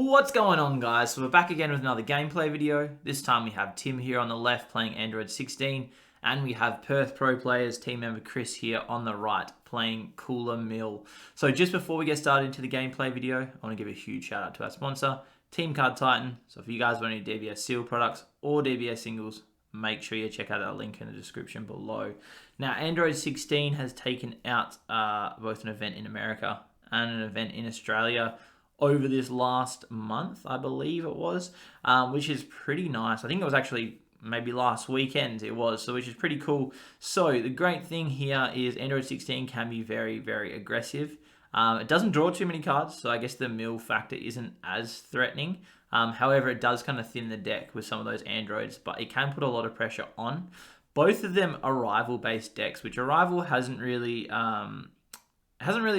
What's going on, guys? So we're back again with another gameplay video. This time we have Tim here on the left playing Android 16, and we have Perth Pro Players team member Chris here on the right playing Cooler Mill. So just before we get started into the gameplay video, I want to give a huge shout out to our sponsor, Team Card Titan. So if you guys want any DBS seal products or DBS singles, make sure you check out our link in the description below. Now, Android 16 has taken out both an event in America and an event in Australia over this last month, I believe it was, which is pretty nice. I think it was actually maybe last weekend it was, so which is pretty cool. So the great thing here is Android 16 can be very, very aggressive. It doesn't draw too many cards, so I guess the mill factor isn't as threatening. However, it does kind of thin the deck with some of those Androids, but it can put a lot of pressure on. Both of them are Arrival-based decks, which Arrival hasn't really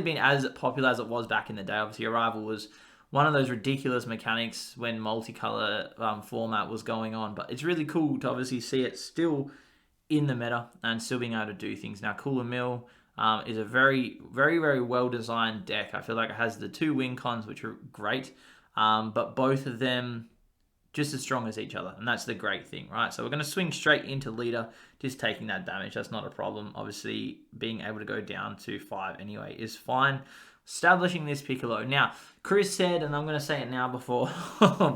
been as popular as it was back in the day. Obviously, Arrival was one of those ridiculous mechanics when multicolor format was going on, but it's really cool to obviously see it still in the meta and still being able to do things. Now, Cooler Mill is a very, very, very well-designed deck. I feel like it has the two win cons, which are great, but both of them just as strong as each other, and that's the great thing, right? So we're going to swing straight into leader, just taking that damage. That's not a problem. Obviously, being able to go down to 5 anyway is fine. Establishing this Piccolo. Now, Chris said, and I'm going to say it now before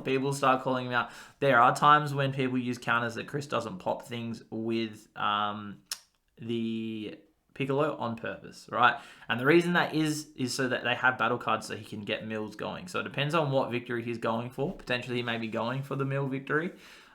people start calling him out, there are times when people use counters that Chris doesn't pop things with the Piccolo on purpose, right? And the reason that is so that they have battle cards so he can get mills going. So it depends on what victory he's going for. Potentially he may be going for the mill victory.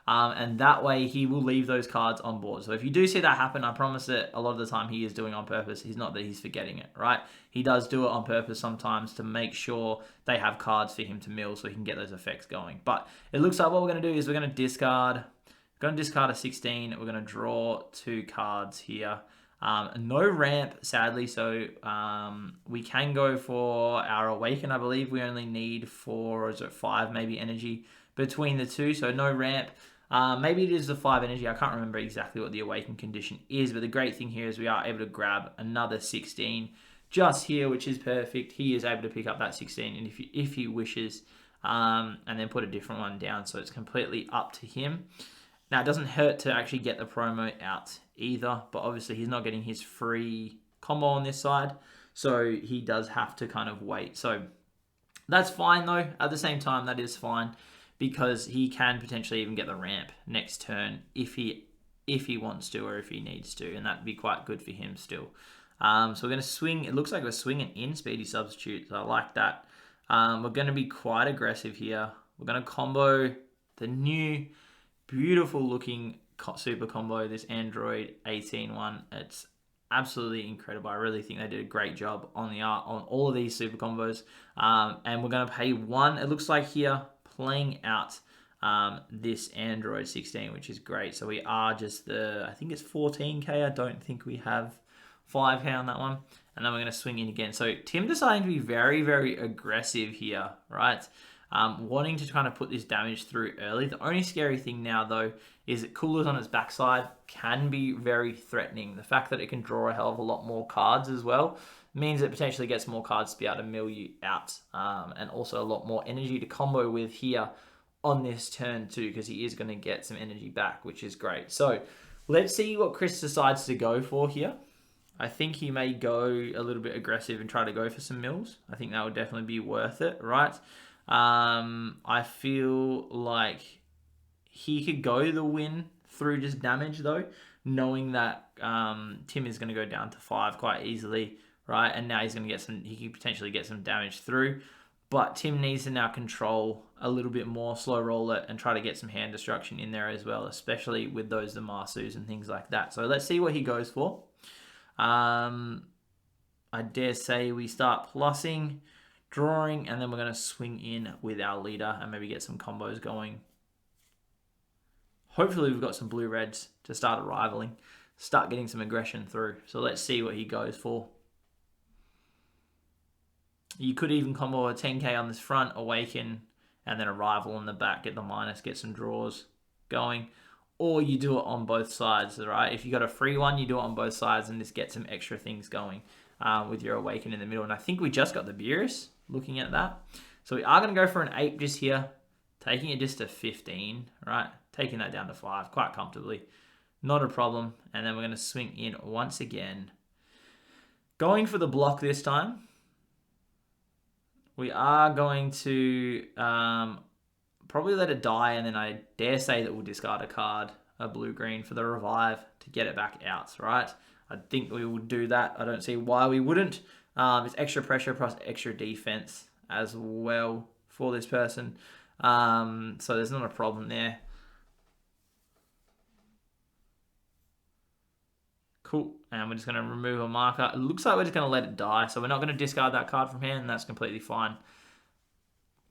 And that way he will leave those cards on board. So if you do see that happen, I promise that a lot of the time he is doing on purpose. He's not that he's forgetting it, right? He does do it on purpose sometimes to make sure they have cards for him to mill so he can get those effects going. But it looks like what we're going to do is we're going to discard. We're going to discard a 16. We're going to draw 2 cards here. No ramp, sadly, so we can go for our Awaken. I believe we only need 4 or is it 5 maybe energy between the two, so no ramp. Maybe it is the 5 energy. I can't remember exactly what the Awaken condition is, but the great thing here is we are able to grab another 16 just here, which is perfect. He is able to pick up that 16 and if he wishes, and then put a different one down, so it's completely up to him. Now, it doesn't hurt to actually get the promo out either, but obviously he's not getting his free combo on this side, so he does have to kind of wait. So that's fine, though. At the same time, that is fine because he can potentially even get the ramp next turn if he wants to or if he needs to, and that'd be quite good for him still. So we're going to swing. It looks like we're swinging in Speedy Substitute, so I like that. We're going to be quite aggressive here. We're going to combo the new beautiful looking super combo, this Android 18 one. It's absolutely incredible. I really think they did a great job on the art on all of these super combos. And we're going to pay 1. It looks like here playing out this Android 16, which is great. So we are just I think it's 14k. I don't think we have 5k on that one. And then we're going to swing in again. So Tim deciding to be very, very aggressive here, right? Wanting to kind of put this damage through early. The only scary thing now, though, is that Cooler's on its backside can be very threatening. The fact that it can draw a hell of a lot more cards as well means it potentially gets more cards to be able to mill you out, and also a lot more energy to combo with here on this turn too, because he is going to get some energy back, which is great. So let's see what Chris decides to go for here. I think he may go a little bit aggressive and try to go for some mills. I think that would definitely be worth it, right? I feel like he could go the win through just damage though, knowing that Tim is going to go down to 5 quite easily, right? And now he's going to get he can potentially get some damage through, but Tim needs to now control a little bit more, slow roll it, and try to get some hand destruction in there as well, especially with those Damasus and things like that. So let's see what he goes for. I dare say we start plussing, drawing, and then we're going to swing in with our leader and maybe get some combos going. Hopefully we've got some blue-reds to start arrivaling, start getting some aggression through. So let's see what he goes for. You could even combo a 10k on this front, Awaken, and then Arrival on the back, get the minus, get some draws going. Or you do it on both sides, right? If you got a free one, you do it on both sides and just get some extra things going with your Awaken in the middle. And I think we just got the Beerus, looking at that. So we are going to go for an ape just here, taking it just to 15, right? Taking that down to 5 quite comfortably. Not a problem. And then we're going to swing in once again. Going for the block this time. We are going to probably let it die, and then I dare say that we'll discard a card, a blue-green, for the revive to get it back out, right? I think we will do that. I don't see why we wouldn't. It's extra pressure plus extra defense as well for this person. So there's not a problem there. Cool. And we're just going to remove a marker. It looks like we're just going to let it die. So we're not going to discard that card from hand, and that's completely fine.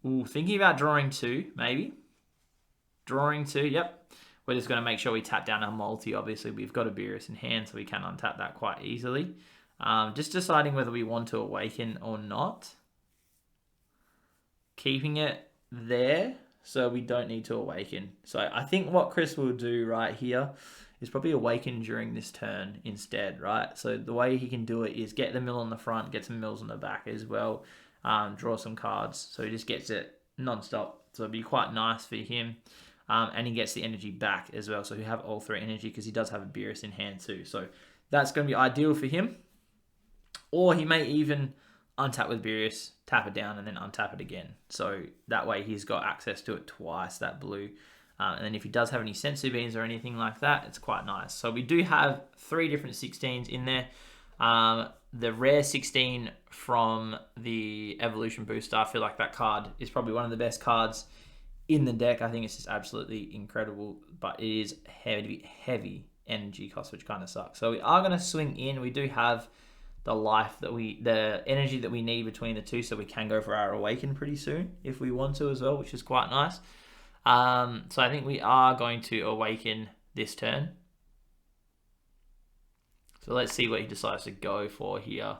Ooh, thinking about drawing 2, maybe. Drawing 2, yep. We're just going to make sure we tap down our multi. Obviously, we've got a Beerus in hand, so we can untap that quite easily. Just deciding whether we want to awaken or not. Keeping it there, so we don't need to awaken. So I think what Chris will do right here is probably awaken during this turn instead, right? So the way he can do it is get the mill on the front, get some mills on the back as well, draw some cards. So he just gets it non-stop. So it'll be quite nice for him. And he gets the energy back as well. So he'll have all 3 energy because he does have a Beerus in hand too. So that's going to be ideal for him. Or he may even untap with Beerus, tap it down, and then untap it again. So that way he's got access to it twice, that blue. And then if he does have any sensu beans or anything like that, it's quite nice. So we do have 3 different 16s in there. The rare 16 from the Evolution Booster, I feel like that card is probably one of the best cards in the deck. I think it's just absolutely incredible, but it is heavy energy cost, which kind of sucks. So we are going to swing in. We do have the energy that we need between the two, so we can go for our awaken pretty soon if we want to as well, which is quite nice. So I think we are going to awaken this turn. So let's see what he decides to go for here.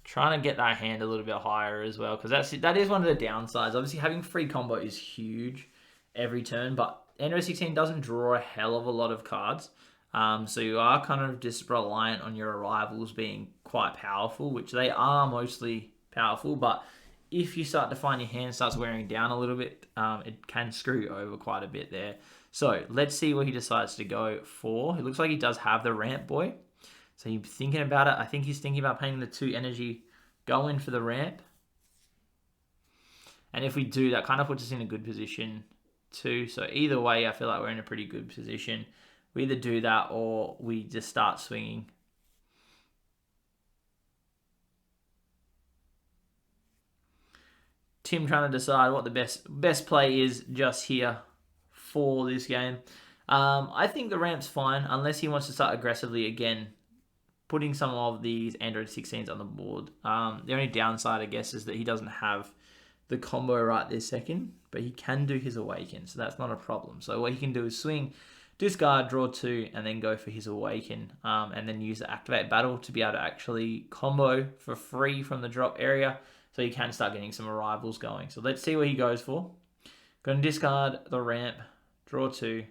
Trying to get that hand a little bit higher as well, because that is one of the downsides. Obviously, having free combo is huge every turn, but Android 16 doesn't draw a hell of a lot of cards. So you are kind of just reliant on your arrivals being quite powerful, which they are mostly powerful, but if you start to find your hand starts wearing down a little bit, it can screw you over quite a bit there. So let's see what he decides to go for. It looks like he does have the Ramp Boy. So he's thinking about it. I think he's thinking about paying the 2 energy, going for the ramp. And if we do, that kind of puts us in a good position too. So either way, I feel like we're in a pretty good position. We either do that or we just start swinging. Tim trying to decide what the best play is just here for this game. I think the ramp's fine, unless he wants to start aggressively again, putting some of these Android 16s on the board. The only downside, I guess, is that he doesn't have the combo right this second, but he can do his awaken, so that's not a problem. So what he can do is swing, discard, draw 2, and then go for his awaken, and then use the activate battle to be able to actually combo for free from the drop area, so you can start getting some arrivals going. So let's see what he goes for. Going to discard the ramp, draw 2,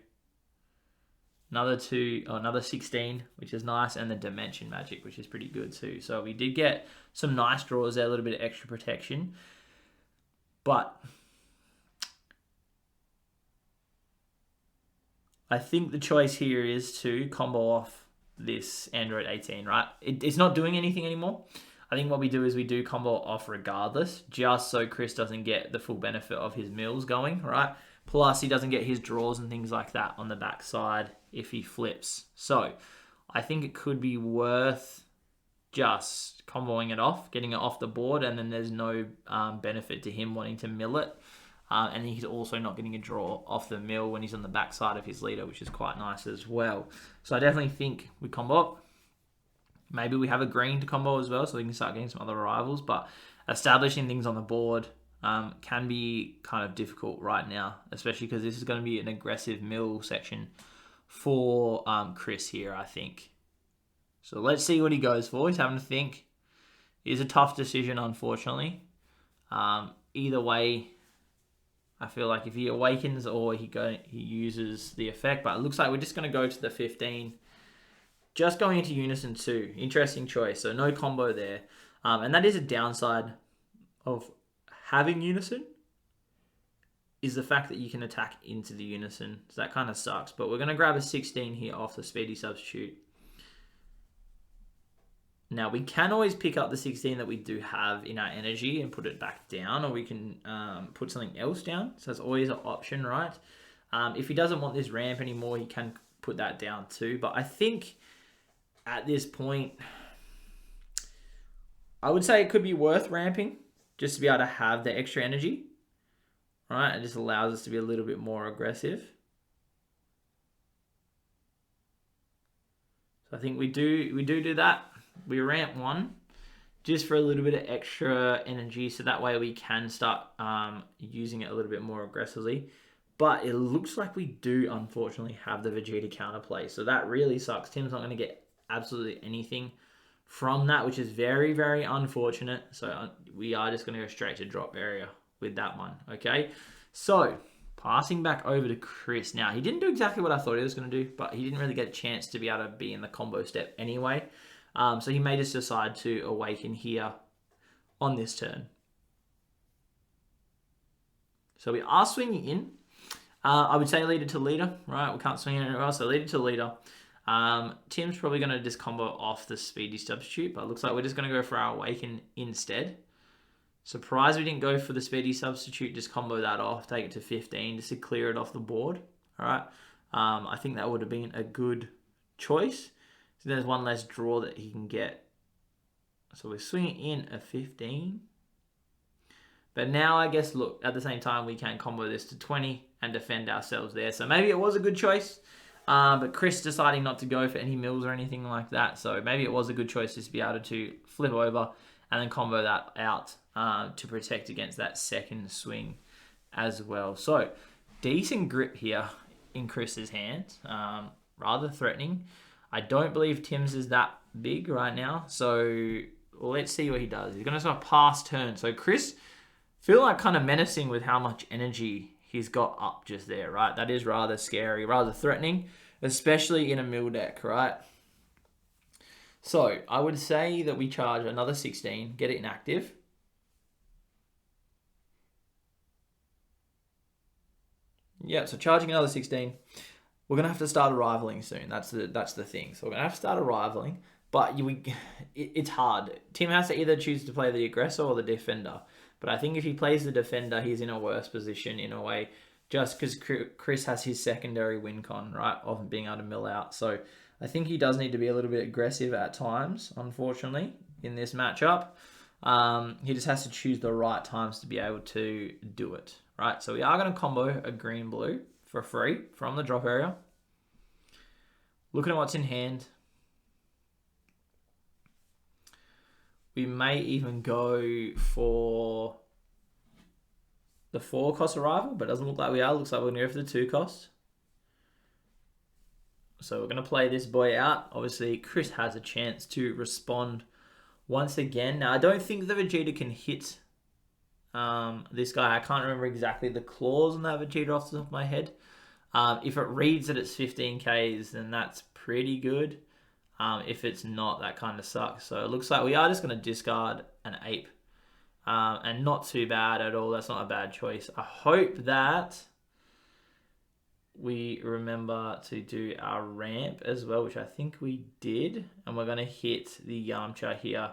another 2, or another 16, which is nice, and the Dimension Magic, which is pretty good too. So we did get some nice draws there, a little bit of extra protection. But I think the choice here is to combo off this Android 18, right? It's not doing anything anymore. I think what we do is we do combo off regardless, just so Chris doesn't get the full benefit of his mills going, right? Plus, he doesn't get his draws and things like that on the backside if he flips. So I think it could be worth just comboing it off, getting it off the board, and then there's no benefit to him wanting to mill it. And he's also not getting a draw off the mill when he's on the backside of his leader, which is quite nice as well. So I definitely think we combo up. Maybe we have a green to combo as well, so we can start getting some other rivals. But establishing things on the board can be kind of difficult right now, especially because this is going to be an aggressive mill section for Chris here, I think. So let's see what he goes for. He's having to think. It is a tough decision, unfortunately. Either way, I feel like if he awakens or he uses the effect, but it looks like we're just going to go to the 15. Just going into Unison 2. Interesting choice. So no combo there. And that is a downside of having unison is the fact that you can attack into the unison. So that kind of sucks. But we're going to grab a 16 here off the speedy substitute. Now, we can always pick up the 16 that we do have in our energy and put it back down, or we can put something else down. So that's always an option, right? If he doesn't want this ramp anymore, he can put that down too. But I think at this point, I would say it could be worth ramping just to be able to have the extra energy. Right? It just allows us to be a little bit more aggressive. So I think we do that. We ramp 1 just for a little bit of extra energy, so that way we can start using it a little bit more aggressively. But it looks like we do, unfortunately, have the Vegeta counterplay. So that really sucks. Tim's not going to get absolutely anything from that, which is very, very unfortunate. So we are just going to go straight to drop area with that one, okay? So passing back over to Chris. Now, he didn't do exactly what I thought he was going to do, but he didn't really get a chance to be able to be in the combo step anyway. So he may just decide to awaken here on this turn. So we are swinging in. I would say leader to leader, right? We can't swing anywhere else, so leader to leader. Tim's probably going to just combo off the speedy substitute, but it looks like we're just going to go for our awaken instead. Surprised we didn't go for the speedy substitute, just combo that off, take it to 15 just to clear it off the board. All right. I think that would have been a good choice. So there's one less draw that he can get. So we're swinging in a 15. But now I guess, look, at the same time, we can combo this to 20 and defend ourselves there. So maybe it was a good choice. But Chris deciding not to go for any mills or anything like that. So maybe it was a good choice just to be able to flip over and then combo that out to protect against that second swing as well. So decent grip here in Chris's hands. Rather threatening. I don't believe Tim's is that big right now. So let's see what he does. He's going to start pass turn. So Chris feel like kind of menacing with how much energy he's got up just there, right? That is rather scary, rather threatening, especially in a mill deck, right? So I would say that we charge another 16, get it inactive. Yeah, so charging another 16. We're going to have to start arrivaling soon. That's the thing. So we're going to have to start arrivaling, but it's hard. Tim has to either choose to play the aggressor or the defender. But I think if he plays the defender, he's in a worse position in a way, just because Chris has his secondary win con, right, of being able to mill out. So I think he does need to be a little bit aggressive at times, unfortunately, in this matchup. He just has to choose the right times to be able to do it, right? So we are going to combo a green-blue for free from the drop area. Looking at what's in hand. We may even go for the 4-cost arrival, but it doesn't look like we are. Looks like we're going to go for the 2-cost. So we're going to play this boy out. Obviously, Chris has a chance to respond once again. Now, I don't think the Vegeta can hit this guy. I can't remember exactly the clause on that Vegeta off the top of my head. If it reads that it's 15Ks, then that's pretty good. If it's not, that kind of sucks. So it looks like we are just going to discard an ape. And not too bad at all. That's not a bad choice. I hope that we remember to do our ramp as well, which I think we did. And we're going to hit the Yamcha here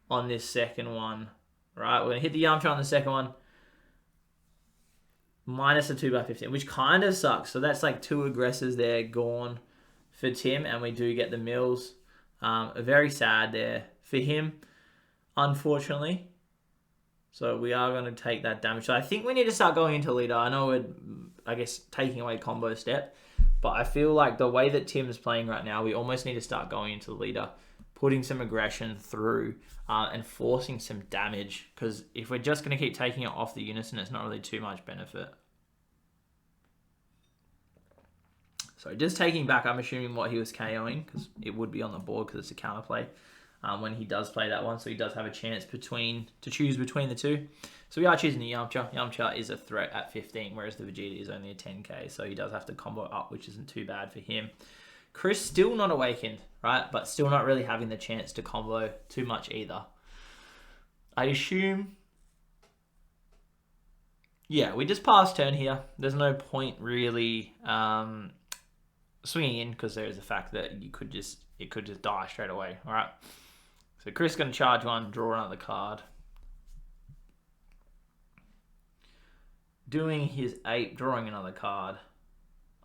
on this second one. Right, we're going to hit the Yamcha on the second one. Minus a 2x15, which kind of sucks. So that's like 2 aggressors there gone for Tim. And we do get the mills. Very sad there for him, unfortunately. So we are going to take that damage. So I think we need to start going into leader. I know we're, I guess, taking away combo step. But I feel like the way that Tim is playing right now, we almost need to start going into leader. Putting some aggression through and forcing some damage. Because if we're just going to keep taking it off the unison, it's not really too much benefit. So just taking back, I'm assuming what he was KOing. Because it would be on the board because it's a counterplay. When he does play that one, so he does have a chance to choose between the two. So we are choosing the Yamcha. Yamcha is a threat at 15, whereas the Vegeta is only a 10k, so he does have to combo up, which isn't too bad for him. Chris still not awakened, right? But still not really having the chance to combo too much either. I assume yeah, we just pass turn here. There's no point really swinging in because there's the fact that it could just die straight away. All right. So Chris is going to charge one, draw another card. Doing his ape, drawing another card,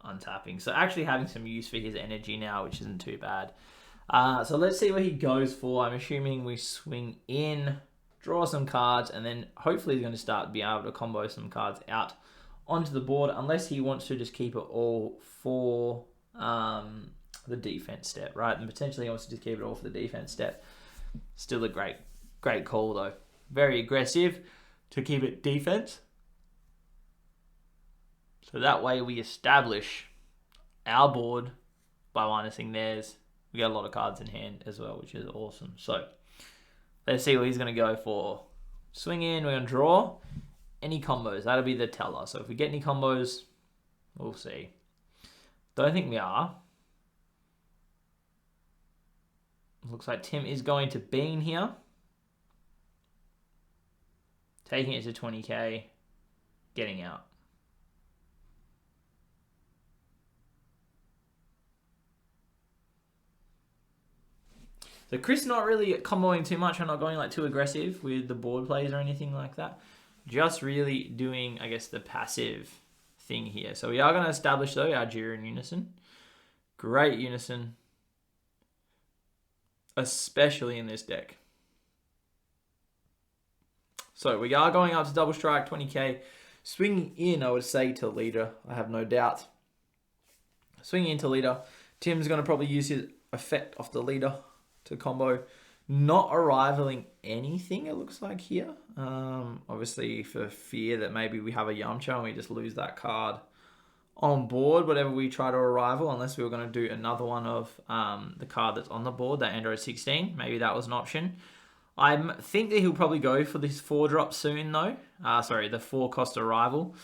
untapping. So actually having some use for his energy now, which isn't too bad. So let's see what he goes for. I'm assuming we swing in, draw some cards, and then hopefully he's going to start being able to combo some cards out onto the board, unless he wants to just keep it all for the defense step, right? And potentially he wants to just keep it all for the defense step. Still a great call though. Very aggressive to keep it defense. So that way we establish our board by minusing theirs. We got a lot of cards in hand as well, which is awesome. So let's see what he's going to go for. Swing in, we're going to draw. Any combos, that'll be the teller. So if we get any combos, we'll see. Don't think we are. Looks like Tim is going to bean here. Taking it to 20k, getting out. So Chris not really comboing too much. I'm not going like too aggressive with the board plays or anything like that. Just really doing, I guess, the passive thing here. So we are going to establish, though, our Jiren unison. Great unison. Especially in this deck. So we are going up to double strike, 20k. Swinging in, I would say, to leader. I have no doubt. Swinging into leader. Tim's going to probably use his effect off the leader to combo. Not arrivaling anything, it looks like here. Obviously, for fear that maybe we have a Yamcha and we just lose that card on board, whatever we try to arrival, unless we were going to do another one of the card that's on the board, that Android 16. Maybe that was an option. I think that he'll probably go for this 4-drop soon, though. Sorry, the 4-cost arrival,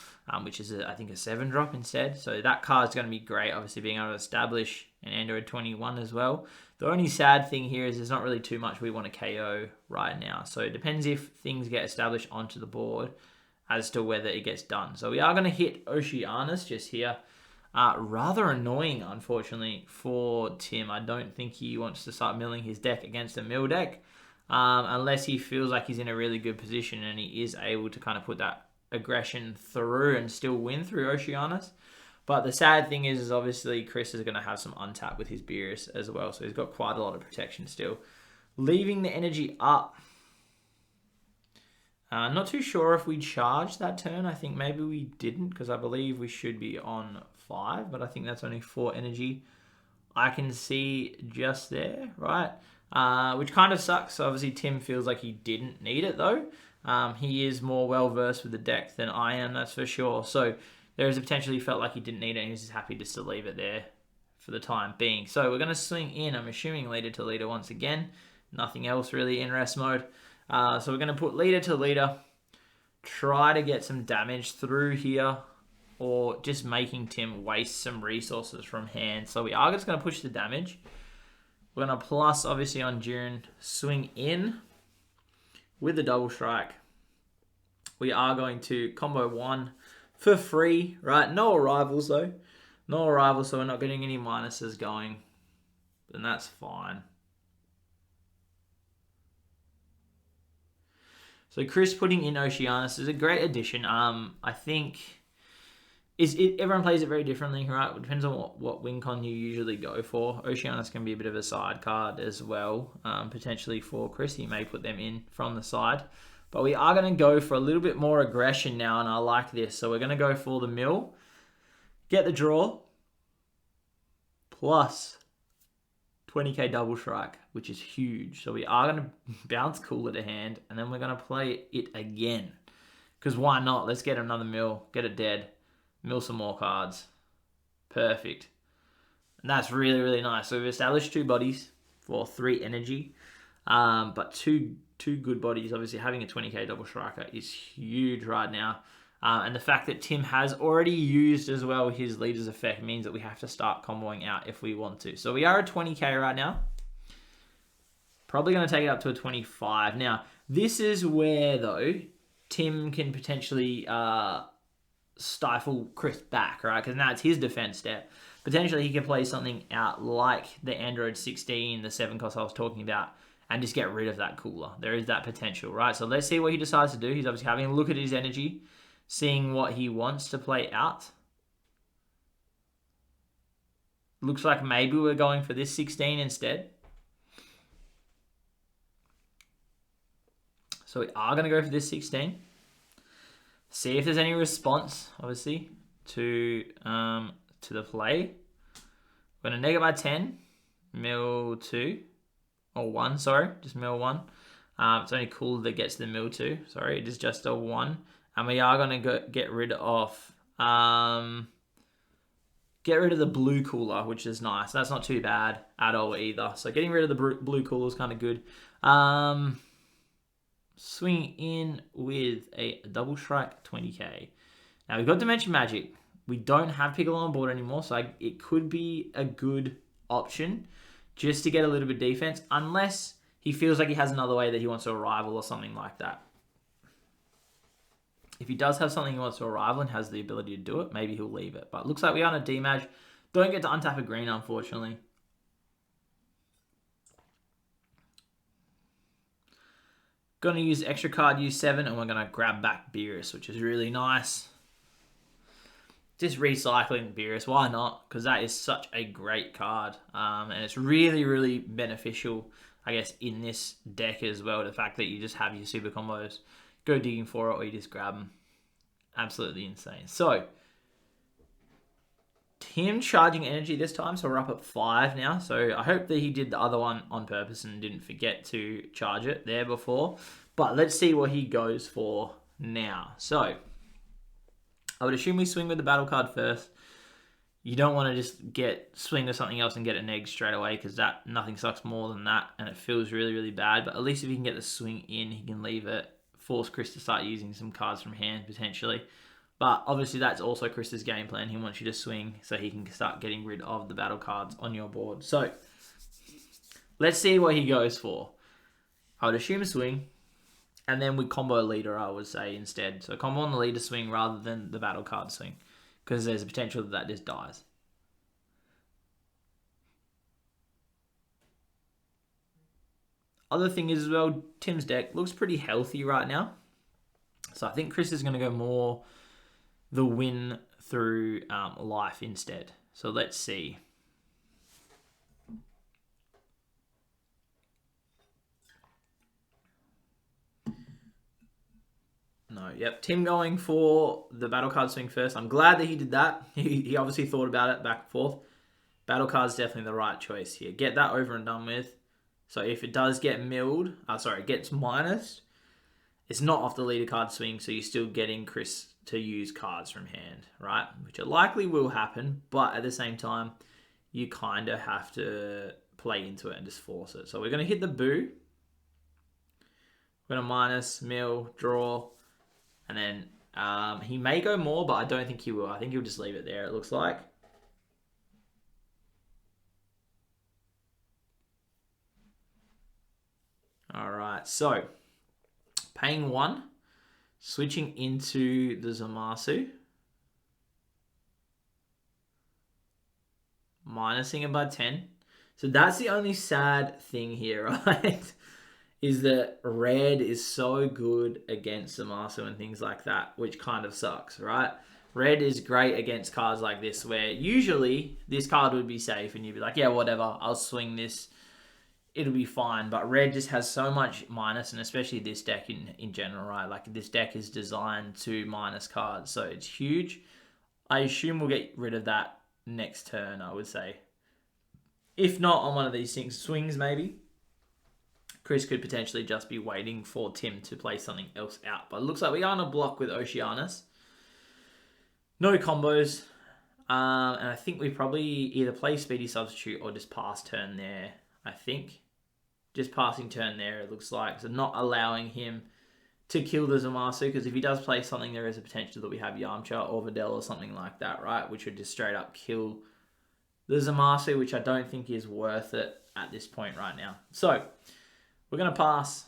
which is, I think, a 7-drop instead. So that card's going to be great, obviously, being able to establish an Android 21 as well. The only sad thing here is there's not really too much we want to KO right now. So it depends if things get established onto the board as to whether it gets done. So we are going to hit Oceanus just here. Rather annoying, unfortunately, for Tim. I don't think he wants to start milling his deck against a mill deck. Unless he feels like he's in a really good position and he is able to kind of put that aggression through and still win through Oceanus. But the sad thing is obviously Chris is going to have some untap with his Beerus as well. So he's got quite a lot of protection still. Leaving the energy up. Not too sure if we charged that turn. I think maybe we didn't because I believe we should be on 5. But I think that's only 4 energy. I can see just there, right? Which kind of sucks. So obviously Tim feels like he didn't need it though. He is more well-versed with the deck than I am, that's for sure. So there is a potential he felt like he didn't need it and he was just happy just to leave it there for the time being. So we're going to swing in, I'm assuming leader to leader once again. Nothing else really in rest mode. So we're going to put leader to leader. Try to get some damage through here or just making Tim waste some resources from hand. So we are just going to push the damage. We're going to plus, obviously, on Jiren, swing in with the double strike. We are going to combo 1 for free, right? No arrivals, though. No arrivals, so we're not getting any minuses going. And that's fine. So Chris putting in Oceanus is a great addition. I think... everyone plays it very differently, right? It depends on what win con you usually go for. Oceanus can be a bit of a side card as well, potentially for Chris. He may put them in from the side. But we are going to go for a little bit more aggression now, and I like this. So we're going to go for the mill, get the draw, plus 20k double strike, which is huge. So we are going to bounce Cooler to hand, and then we're going to play it again. Because why not? Let's get another mill, get it dead. Mill some more cards. Perfect. And that's really, really nice. So we've established 2 bodies for 3 energy. But two good bodies. Obviously, having a 20k double striker is huge right now. And the fact that Tim has already used as well his leader's effect means that we have to start comboing out if we want to. So we are at 20k right now. Probably going to take it up to a 25. Now, this is where, though, Tim can potentially stifle Chris back, right? Because now it's his defense step. Potentially he can play something out like the Android 16, the 7 cost I was talking about, and just get rid of that cooler. There is that potential, right? So let's see what he decides to do. He's obviously having a look at his energy, seeing what he wants to play out. Looks like maybe we're going for this 16 instead. So we are going to go for this 16. See if there's any response, obviously, to the play. We're going to negate by 10. Mill 2. Or 1, sorry. Just mill 1. It's only cooler that gets the mill 2. Sorry, it is just a 1. And we are going to get rid of... get rid of the blue cooler, which is nice. That's not too bad at all either. So getting rid of the blue cooler is kind of good. Swinging in with a double strike 20k. Now we've got Dimension Magic. We don't have Piccolo on board anymore, so it could be a good option just to get a little bit of defense, unless he feels like he has another way that he wants to arrival or something like that. If he does have something he wants to arrival and has the ability to do it, maybe he'll leave it. But looks like we are on a demage. Don't get to untap a green, unfortunately. Going to use extra card, use 7, and we're going to grab back Beerus, which is really nice. Just recycling Beerus, why not? Because that is such a great card. And it's really, really beneficial, I guess, in this deck as well. The fact that you just have your super combos, go digging for it, or you just grab them. Absolutely insane. So, Tim charging energy this time, so we're up at 5 now. So I hope that he did the other one on purpose and didn't forget to charge it there before. But let's see what he goes for now. So I would assume we swing with the battle card first. You don't want to just swing with something else and get a neg straight away, because nothing sucks more than that, and it feels really, really bad. But at least if he can get the swing in, he can leave it, force Chris to start using some cards from hand potentially. But obviously that's also Chris's game plan. He wants you to swing so he can start getting rid of the battle cards on your board. So let's see what he goes for. I would assume a swing. And then we combo leader, I would say, instead. So combo on the leader swing rather than the battle card swing, because there's a potential that just dies. Other thing is as well, Tim's deck looks pretty healthy right now. So I think Chris is going to go more the win through life instead. So let's see. No, yep. Tim going for the battle card swing first. I'm glad that he did that. He obviously thought about it back and forth. Battle card's definitely the right choice here. Get that over and done with. So if it does get milled, it gets minus, it's not off the leader card swing, so you're still getting Chris to use cards from hand, right? Which it likely will happen, but at the same time, you kind of have to play into it and just force it. So we're going to hit the boo. We're going to minus, mill, draw, and then he may go more, but I don't think he will. I think he'll just leave it there, it looks like. All right, so paying 1, switching into the Zamasu, minusing it by 10. So that's the only sad thing here, right? Is that red is so good against Zamasu and things like that, which kind of sucks, right? Red is great against cards like this, where usually this card would be safe and you'd be like, yeah, whatever, I'll swing this. It'll be fine, but red just has so much minus, and especially this deck in general, right? Like this deck is designed to minus cards, so it's huge. I assume we'll get rid of that next turn, I would say. If not on one of these things, swings maybe. Chris could potentially just be waiting for Tim to play something else out, but it looks like we are on a block with Oceanus. No combos, and I think we probably either play Speedy Substitute or just pass turn there, I think. Just passing turn there, it looks like. So not allowing him to kill the Zamasu, because if he does play something, there is a potential that we have Yamcha or Videl or something like that, right? Which would just straight up kill the Zamasu, which I don't think is worth it at this point right now. So we're going to pass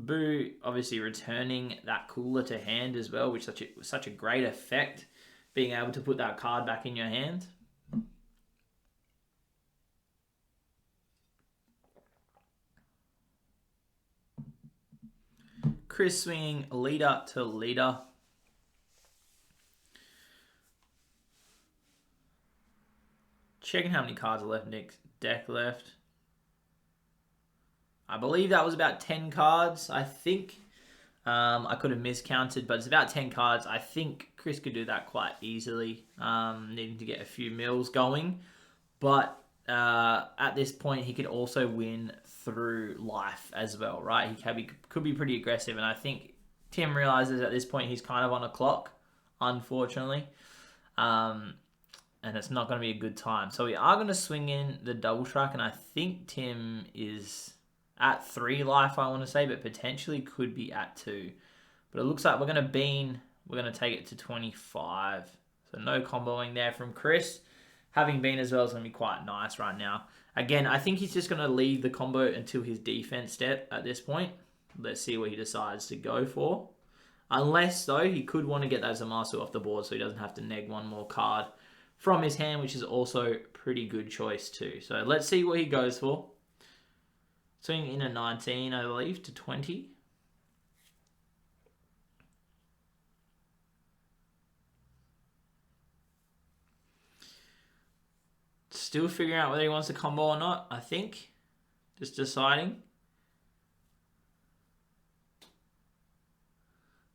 Boo obviously returning that cooler to hand as well, which such a great effect, being able to put that card back in your hand. Chris swinging leader to leader. Checking how many cards are left in deck left. I believe that was about 10 cards, I think. I could have miscounted, but it's about 10 cards. I think Chris could do that quite easily, needing to get a few mills going. But at this point, he could also win through life as well, right? He could be pretty aggressive, and I think Tim realizes at this point he's kind of on a clock, unfortunately. And it's not going to be a good time. So we are going to swing in the double strike, and I think Tim is at 3 life, I want to say, but potentially could be at 2. But it looks like we're going to take it to 25. So no comboing there from Chris. Having been as well is going to be quite nice right now. Again, I think he's just going to leave the combo until his defense step at this point. Let's see what he decides to go for. Unless, though, he could want to get that Zamasu off the board so he doesn't have to neg one more card from his hand, which is also pretty good choice too. So let's see what he goes for. Swinging in a 19, I believe, to 20. Still figuring out whether he wants to combo or not, I think. Just deciding.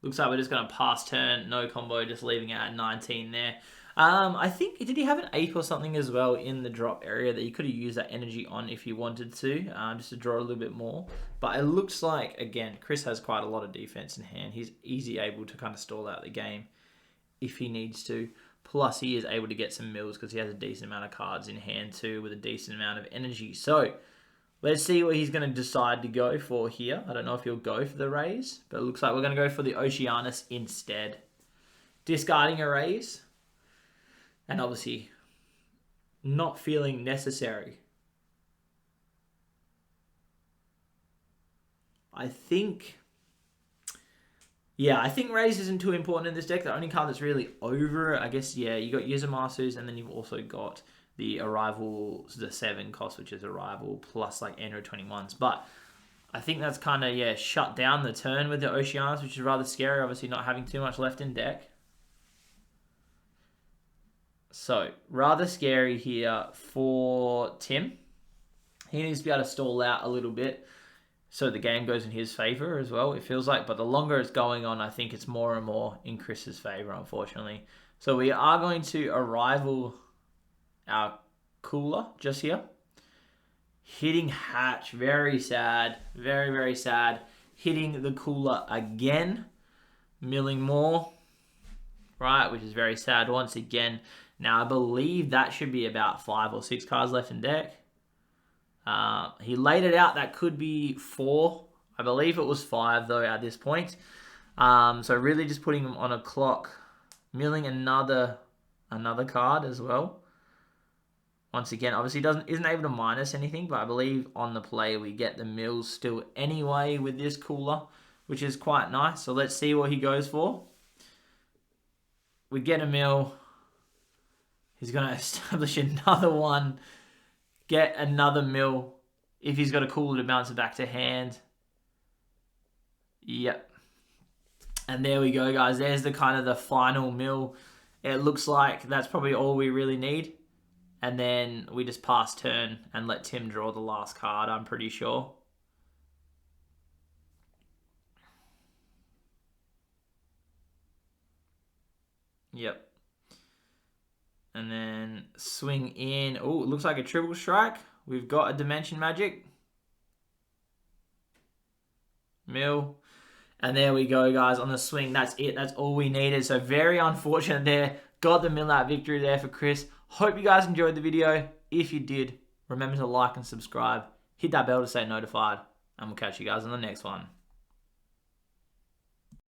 Looks like we're just going to pass turn, no combo, just leaving it at 19 there. I think, did he have an ape or something as well in the drop area that you could have used that energy on if you wanted to, just to draw a little bit more. But it looks like, again, Chris has quite a lot of defense in hand. He's easily able to kind of stall out the game if he needs to. Plus, he is able to get some mills because he has a decent amount of cards in hand too with a decent amount of energy. So, let's see what he's going to decide to go for here. I don't know if he'll go for the raise, but it looks like we're going to go for the Oceanus instead. Discarding a raise. And obviously, not feeling necessary. I think raise isn't too important in this deck. The only card that's really over it, I guess, yeah, you got Yuzamasus, and then you've also got the Arrival, the 7 cost, which is Arrival, plus like Android 21s. But I think that's kind of, yeah, shut down the turn with the Oceanus, which is rather scary, obviously not having too much left in deck. So, rather scary here for Tim. He needs to be able to stall out a little bit so the game goes in his favor as well, it feels like. But the longer it's going on, I think it's more and more in Chris's favor, unfortunately. So, we are going to Arrival our cooler just here. Hitting Hatch, very sad. Very, very sad. Hitting the cooler again. Milling more. Right, which is very sad once again. Now, I believe that should be about 5 or 6 cards left in deck. He laid it out. That could be 4. I believe it was 5, though, at this point. So, really just putting him on a clock. Milling another card as well. Once again, obviously isn't able to minus anything, but I believe on the play we get the mills still anyway with this cooler, which is quite nice. So, let's see what he goes for. We get a mill. He's going to establish another one. Get another mill. If he's got a cooler to bounce it back to hand. Yep. And there we go, guys. There's the kind of the final mill. It looks like that's probably all we really need. And then we just pass turn and let Tim draw the last card, I'm pretty sure. Yep. And then swing in. Oh, it looks like a triple strike. We've got a Dimension Magic. Mill. And there we go, guys, on the swing. That's it. That's all we needed. So very unfortunate there. Got the mill out victory there for Chris. Hope you guys enjoyed the video. If you did, remember to like and subscribe. Hit that bell to stay notified. And we'll catch you guys on the next one.